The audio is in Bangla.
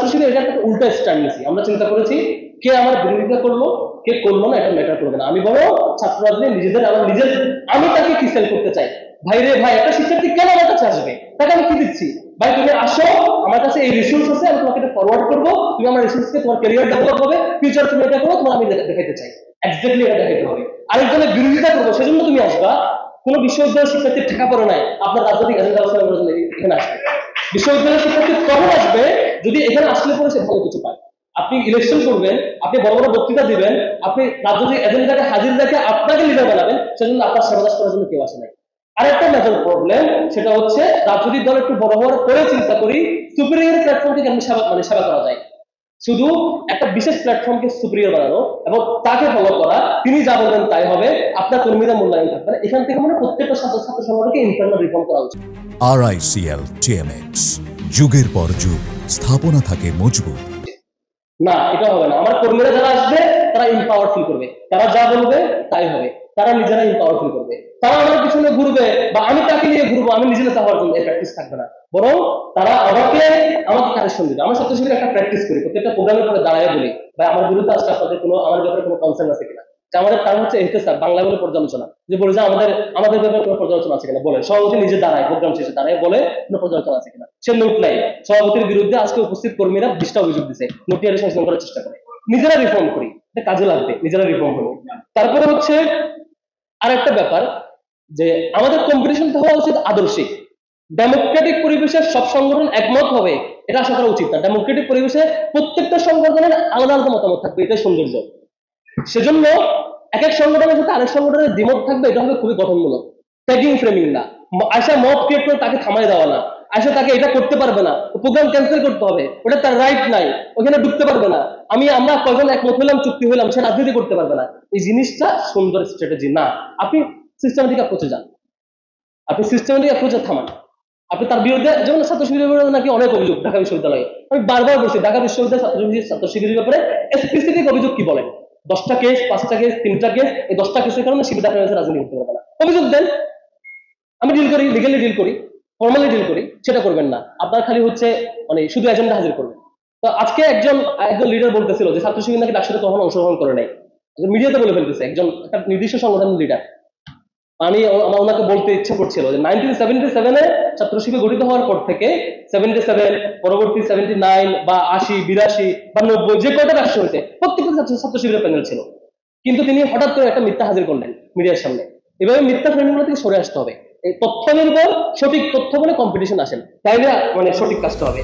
ছাত্র শিবির এটা একটা উল্টা স্ট্যান্ড নিয়েছি। আমরা চিন্তা করেছি কে আমার বিরোধিতা করলো কে করলো না এটা ম্যাটার করবে না, আমি বড় ছাত্র রাজনীতি নিজেদের আমি তাকে কি সেল করতে চাই। ভাই রে ভাই, একটা শিক্ষার্থী কেন আমার কাছে আসবে, তাকে আমি কি দিচ্ছি? ভাই তুমি আসো, আমার কাছে এই রিসোর্স আছে, আমি তোমাকে এটা ফরওয়ার্ড করবো, তুমি আমার রিসোর্সকে তোমার ক্যারিয়ার ডেভেলপ হবে, ফিউচার তুমি এটা করো, তোমার আমি দেখাইতে চাই, এক্স্যাক্টলি এটা দেখাইতে হবে। আরেকজনের বিরোধিতা করবো সেজন্য তুমি আসবা। কোনো বিশ্ববিদ্যালয়ের শিক্ষার্থীর ঠেকা পড়ে নাই আপনার রাজনৈতিক এজেন্ডা বাস্তবায়নের জন্য এখানে আসবে। বিশ্ববিদ্যালয়ের শিক্ষার্থী তখন আসবে যদি এখানে আসলে পরে সে ভালো কিছু পায়। আপনি ইলেকশন করবেন, আপনি বড় বড় বক্তৃতা দিবেন, আপনি রাজনৈতিক এজেন্ডাকে হাজির রেখে আপনাকে লিডার বানাবেন, সেজন্য আপনার সেবাদাস করার জন্য কেউ আসে নাই। আরেকটা মেজর প্রবলেম সেটা হচ্ছে রাজনৈতিক দল একটু বড় হওয়ার পরে চিন্তা করি সুপিরিয়র প্ল্যাটফর্মকে কেমন সেবা করা যায়। শুধু একটা বিশেষ প্ল্যাটফর্মকে সুপিরিয়র বানানো এবং তাকে ফলো করা, তিনি যা বলবেন তাই হবে, আপনার কর্মীরা মূল্যায়ন থাকবে না। এখান থেকে মানে প্রত্যেকটা ছাত্র সংগঠনকে ইন্টারনাল রিফর্ম করা উচিত। RICL TMX, যুগের পর যুগ স্থাপনা থাকে মজবুত। না, এটা হবে না। আমার কর্মীরা যারা আসবে তারা এম্পাওয়ার ফিল করবে, তারা যা বলবে তাই হবে, তারা নিজেরা এম্পাওয়ার ফিল করবে। তারা আমার পিছনে ঘুরবে বা আমি তাকে নিয়ে ঘুরবো, আমি নিজে নেতা হওয়ার জন্য এই প্র্যাকটিস থাকবে না, বরং তারা আমাকে কারেকশন দিবে। আমার ছাত্র শিবিরে একটা প্র্যাকটিস করি, প্রত্যেকটা প্রোগ্রামের পরে দাঁড়ায় বলি ভাই আমার বিরুদ্ধে আজকে আপনাদের কোনো আমার ব্যাপারে কোনো কনসার্ন আছে কিনা। আমাদের কারণ হচ্ছে এহতেসাব, বাংলা বলে পর্যালোচনা, যে বলে যে আমাদের ব্যাপারে কোনো পর্যালোচনা আছে কিনা, বলে সভাপতি নিজে দাঁড়ায়, প্রোগ্রাম শেষে দাঁড়ায় বলে কোনো পর্যালোচনা আছে কিনা। সে নোট নাই, সভাপতির বিরুদ্ধে আজকে উপস্থিত কর্মীরা 20টা অভিযোগ দিচ্ছে, নোটিয়ারি সংশোধন করার চেষ্টা করে। নিজেরা রিফর্ম করি, কাজে লাগবে, নিজেরা রিফর্ম করি। তারপরে হচ্ছে আরেকটা ব্যাপার যে আমাদের কম্পিটিশনটা হওয়া উচিত আদর্শিক। ডেমোক্রেটিক পরিবেশে সব সংগঠন একমত হবে এটা আশা করা উচিত না। ডেমোক্রেটিক পরিবেশে প্রত্যেকটা সংগঠনের আলাদা আলাদা মতামত থাকবে, এটাই সৌন্দর্য। সেজন্য এক এক সংগঠনের সাথে আরেক সংগঠনের দ্বিমত থাকবে, এটা হবে খুবই গঠনমূলক, ট্যাগিং ফ্রেমিং না। আশা মত ক্রিয়েট করে তাকে থামাই দেওয়া না, আশা তাকে এটা করতে পারবে না, প্রোগ্রাম ক্যান্সেল করতে হবে, ওটা তার রাইট নাই, ওখানে ঢুকতে পারবে না, আমরা কয়জন একমত হলাম চুক্তি হলাম, সে রাজনীতি করতে পারবে না। এই জিনিসটা সুন্দর স্ট্র্যাটেজি না। আপনি সিস্টেমেটিক অ্যাপ্রোচে যান, আপনি সিস্টেমেটিক অ্যাপ্রোচে থামান। আপনি তার বিরুদ্ধে, যেমন ছাত্র শিবিরের বিরুদ্ধে নাকি অনেক অভিযোগ ঢাকা বিশ্ববিদ্যালয়ে, আমি বারবার বলছি ঢাকা বিশ্ববিদ্যালয়ের ছাত্র শিবিরের ব্যাপারে স্পেসিফিক অভিযোগ কি বলেন। 10টা কেস, 5টা কেস, 3টা কেস, এই 10টা কেসের কারণে শিবির ঢাকা রাজনীতি করতে পারবে না। অভিযোগ দেন, আমি ডিল করি, লিগালি ডিল করি, ফর্মালি ডিল করি। সেটা করবেন না, আপনার খালি হচ্ছে মানে শুধু এজেন্ডা হাজির করবেন। তো আজকে একজন লিডার বলতেছিল যে ছাত্র শিবির নাকি ডাকসুতে কখনো অংশগ্রহণ করে নাই, মিডিয়াতে বলে ফেলতেছে একজন একটা নির্দিষ্ট সংগঠনের লিডার। আমি ওনাকে বলতে ইচ্ছে করছিল যে 1977-এ ছাত্র শিবির গঠিত হওয়ার পর থেকে 77, পরবর্তী 79 বা 80, 82 বা 90 যে কয়টা রাষ্ট্র হয়েছে প্রত্যেকটা ছাত্র শিবিরের প্যানেল ছিল। কিন্তু তিনি হঠাৎ করে একটা মিথ্যা হাজির করলেন মিডিয়ার সামনে। এভাবে মিথ্যা ফ্রেমিংগুলো থেকে সরে আসতে হবে। এই তথ্য নির্ভর সঠিক তথ্য বলে কম্পিটিশন আসেন, তাইলে মানে সঠিক কাজটা হবে।